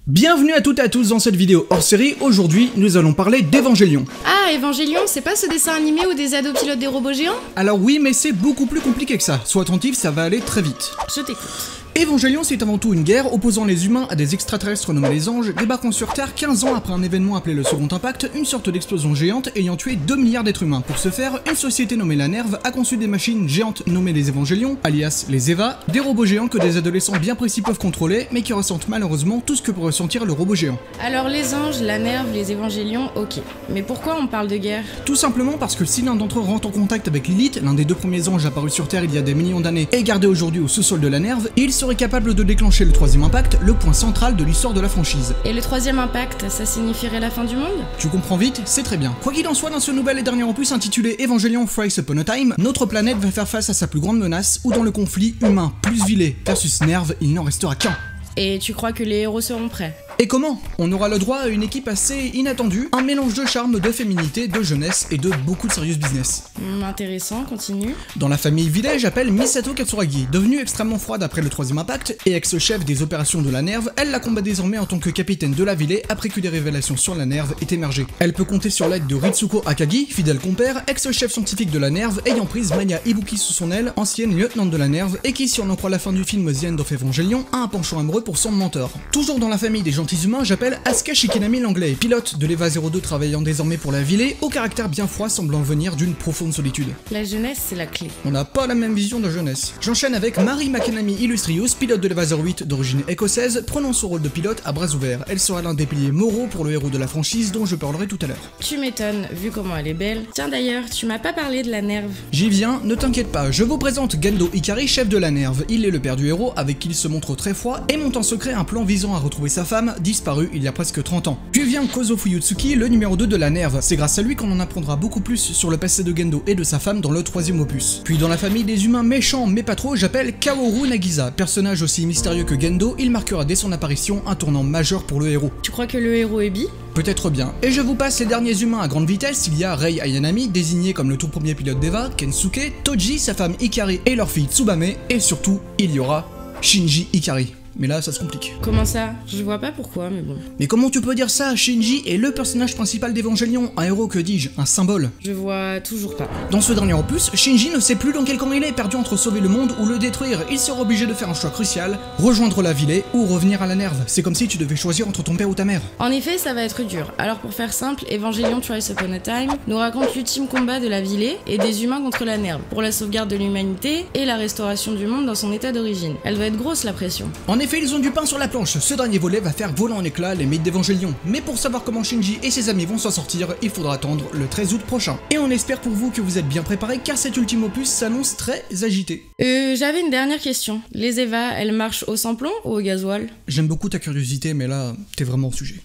Bienvenue à toutes et à tous dans cette vidéo hors série. Aujourd'hui, nous allons parler d'Evangelion. Ah, Evangelion, c'est pas ce dessin animé où des ados pilotent des robots géants? Alors oui, mais c'est beaucoup plus compliqué que ça. Sois attentif, ça va aller très vite. Je t'écoute. Evangelion, c'est avant tout une guerre opposant les humains à des extraterrestres nommés les anges, débarquant sur Terre 15 ans après un événement appelé le Second Impact, une sorte d'explosion géante ayant tué 2 milliards d'êtres humains. Pour ce faire, une société nommée la Nerve a conçu des machines géantes nommées les Evangelions, alias les Eva, des robots géants que des adolescents bien précis peuvent contrôler, mais qui ressentent malheureusement tout ce que peut ressentir le robot géant. Alors les anges, la Nerve, les Evangelions, ok. Mais pourquoi on parle de guerre? Tout simplement parce que si l'un d'entre eux rentre en contact avec Lilith, l'un des 2 premiers anges apparus sur Terre il y a des millions d'années et gardé aujourd'hui au sous-sol de la Nerve, il serait capable de déclencher le troisième impact, le point central de l'histoire de la franchise. Et le troisième impact, ça signifierait la fin du monde? Tu comprends vite, c'est très bien. Quoi qu'il en soit, dans ce nouvel et dernier opus intitulé Evangelion Thrice Upon a Time, notre planète va faire face à sa plus grande menace, où dans le conflit humain plus vilé versus Nerve, il n'en restera qu'un. Et tu crois que les héros seront prêts? Et comment? On aura le droit à une équipe assez inattendue, un mélange de charme, de féminité, de jeunesse et de beaucoup de serious business. Intéressant, continue. Dans la famille Village, j'appelle Misato Katsuragi. Devenue extrêmement froide après le troisième impact et ex-chef des opérations de la Nerve, elle la combat désormais en tant que capitaine de la Ville après que des révélations sur la Nerve aient émergé. Elle peut compter sur l'aide de Ritsuko Akagi, fidèle compère, ex-chef scientifique de la Nerve ayant prise Maya Ibuki sous son aile, ancienne lieutenant de la Nerve et qui, si on en croit la fin du film The End of Evangelion, a un penchant amoureux pour son mentor. Toujours dans la famille des gentils humains, j'appelle Asuka Shikinami l'anglais, pilote de l'Eva 02 travaillant désormais pour la Ville, au caractère bien froid semblant venir d'une profonde solitude. La jeunesse, c'est la clé. On n'a pas la même vision de jeunesse. J'enchaîne avec Mari McAnamy Illustrious, pilote de l'Eva 08 d'origine écossaise, prenant son rôle de pilote à bras ouverts. Elle sera l'un des piliers moraux pour le héros de la franchise dont je parlerai tout à l'heure. Tu m'étonnes, vu comment elle est belle. Tiens d'ailleurs, tu m'as pas parlé de la Nerve. J'y viens, ne t'inquiète pas, je vous présente Gendo Ikari, chef de la Nerve. Il est le père du héros, avec qui il se montre très froid, et monte en secret un plan visant à retrouver sa femme, disparue il y a presque 30 ans. Puis vient Kozo Fuyutsuki, le numéro 2 de la Nerve. C'est grâce à lui qu'on en apprendra beaucoup plus sur le passé de Gendo et de sa femme dans le troisième opus. Puis dans la famille des humains méchants mais pas trop, j'appelle Kaoru Nagisa. Personnage aussi mystérieux que Gendo, il marquera dès son apparition un tournant majeur pour le héros. Tu crois que le héros est bi? Peut-être bien. Et je vous passe les derniers humains à grande vitesse, il y a Rei Ayanami, désigné comme le tout premier pilote d'Eva, Kensuke, Toji, sa femme Ikari et leur fille Tsubame, et surtout, il y aura Shinji Ikari. Mais là, ça se complique. Comment ça? Je vois pas pourquoi, mais bon. Mais comment tu peux dire ça? Shinji est le personnage principal d'Evangelion, un héros, que dis-je, un symbole. Je vois toujours pas. Dans ce dernier opus, Shinji ne sait plus dans quel camp il est, perdu entre sauver le monde ou le détruire. Il sera obligé de faire un choix crucial, rejoindre la Ville ou revenir à la Nerve. C'est comme si tu devais choisir entre ton père ou ta mère. En effet, ça va être dur. Alors pour faire simple, Evangelion Thrice Upon a Time nous raconte l'ultime combat de la Ville et des humains contre la Nerve, pour la sauvegarde de l'humanité et la restauration du monde dans son état d'origine. Elle va être grosse la pression. En effet, ils ont du pain sur la planche. Ce dernier volet va faire voler en éclats les mythes d'Evangelion. Mais pour savoir comment Shinji et ses amis vont s'en sortir, il faudra attendre le 13 août prochain. Et on espère pour vous que vous êtes bien préparés car cet ultime opus s'annonce très agité. J'avais une dernière question. Les Eva, elles marchent au sans-plomb ou au gasoil? J'aime beaucoup ta curiosité, mais là, t'es vraiment au sujet.